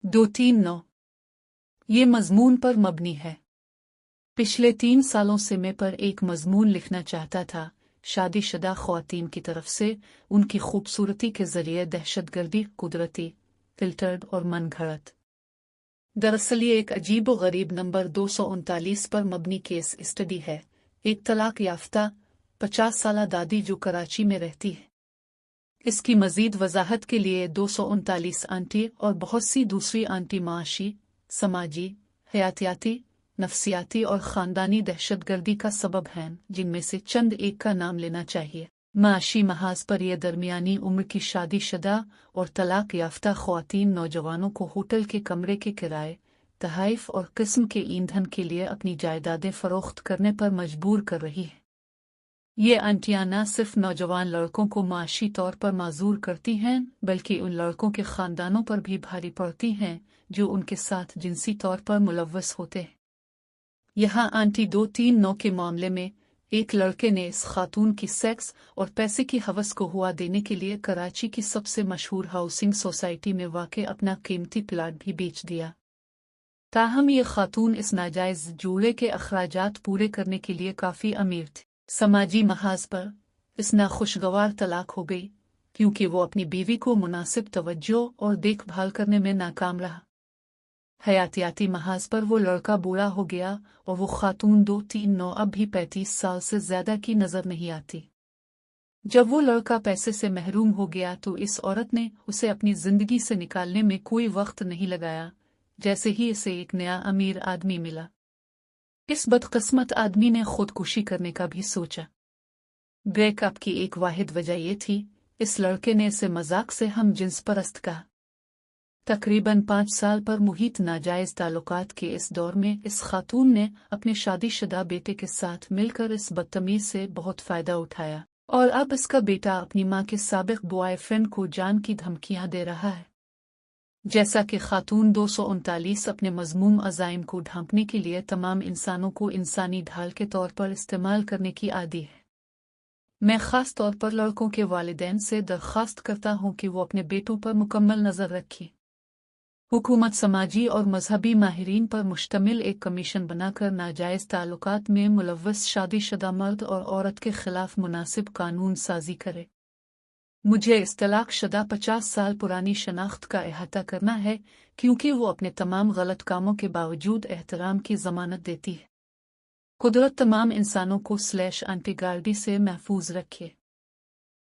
239 ये मजमून पर मबनी है। पिछले 3 सालों से मैं पर एक मजमून लिखना चाहता था, शादीशुदा ख्वातीन की तरफ से उनकी खूबसूरती के जरिए दहशतगर्दी, कुदरती, फिल्टर्ड और मनगढ़ंत। दरअसल ये एक अजीब व गरीब नंबर 239 पर मबनी केस स्टडी है। एक तलाक याफ्ता 50 साला दादी जो कराची में रहती है। इसकी मजीद वजाहत के लिए 239 आंटी और बहुत सी दूसरी आंटी माशी, समाजी, हयातियाती, नफ्सियाती और ख़ानदानी दहशतगर्दी का सबब हैं, जिनमें से चंद एक का नाम लेना चाहिए। माशी महाज पर यह दरमियानी उम्र की शादीशुदा और तलाक याफ्ता ख़वातीन नौजवानों को होटल के कमरे के किराए, तहाइफ और किस्म के ईंधन के लिए अपनी जायदादें फ़रोख्त करने पर मजबूर कर रही है। ये आंटियां न सिर्फ नौजवान लड़कों को माशी तौर पर माजूर करती हैं, बल्कि उन लड़कों के ख़ानदानों पर भी भारी पड़ती हैं जो उनके साथ जिनसी तौर पर मुलव्वस होते हैं। यहाँ आंटी 239 के मामले में एक लड़के ने इस खातून की सेक्स और पैसे की हवस को हुआ देने के लिए कराची की सबसे मशहूर हाउसिंग सोसाइटी में वाक़ अपना कीमती प्लाट भी बेच दिया। ताहम ये खातून इस नाजायज़ जुड़े के अखराजात पूरे करने के लिए काफ़ी अमीर थी। समाजी महाज पर इस नाखुशगवार तलाक हो गई क्योंकि वो अपनी बीवी को मुनासिब तवज्जो और देखभाल करने में नाकाम रहा। हयातियाती महाज पर वो लड़का बूढ़ा हो गया और वो खातून 239 अब भी 35 साल से ज्यादा की नजर नहीं आती। जब वो लड़का पैसे से महरूम हो गया तो इस औरत ने उसे अपनी जिंदगी से निकालने में कोई वक्त नहीं लगाया। जैसे ही इसे एक नया अमीर आदमी मिला, इस बदकिस्मत आदमी ने खुदकुशी करने का भी सोचा। ब्रेकअप की एक वाहिद वजह ये थी, इस लड़के ने इसे मजाक से हम जिन्स परस्त कहा। तकरीबन 5 साल पर मुहित नाजायज ताल्लुकात के इस दौर में इस खातून ने अपने शादीशुदा बेटे के साथ मिलकर इस बदतमीज से बहुत फायदा उठाया और अब इसका बेटा अपनी मां के साबिक बॉयफ्रेंड को जान की धमकियां दे रहा है। जैसा कि खातून 239 अपने मज़मूम अज़ाइम को ढांपने के लिए तमाम इंसानों को इंसानी ढाल के तौर पर इस्तेमाल करने की आदी है, मैं ख़ास तौर पर लड़कों के वालिदैन से दरख्वास्त करता हूँ कि वो अपने बेटों पर मुकम्मल नज़र रखें। हुकूमत समाजी और मजहबी माहिरीन पर मुश्तमिल एक कमीशन बनाकर नाजायज़ ताल्लुकात में मुलव्वस शादीशुदा मर्द और औरत के खिलाफ मुनासिब कानून साजी करे। मुझे इस तलाक शुदा 50 साल पुरानी शनाख्त का अहाता करना है क्योंकि वो अपने तमाम गलत कामों के बावजूद एहतराम की ज़मानत देती है। कुदरत तमाम इंसानों को /आंटीगार्डी से महफूज रखे।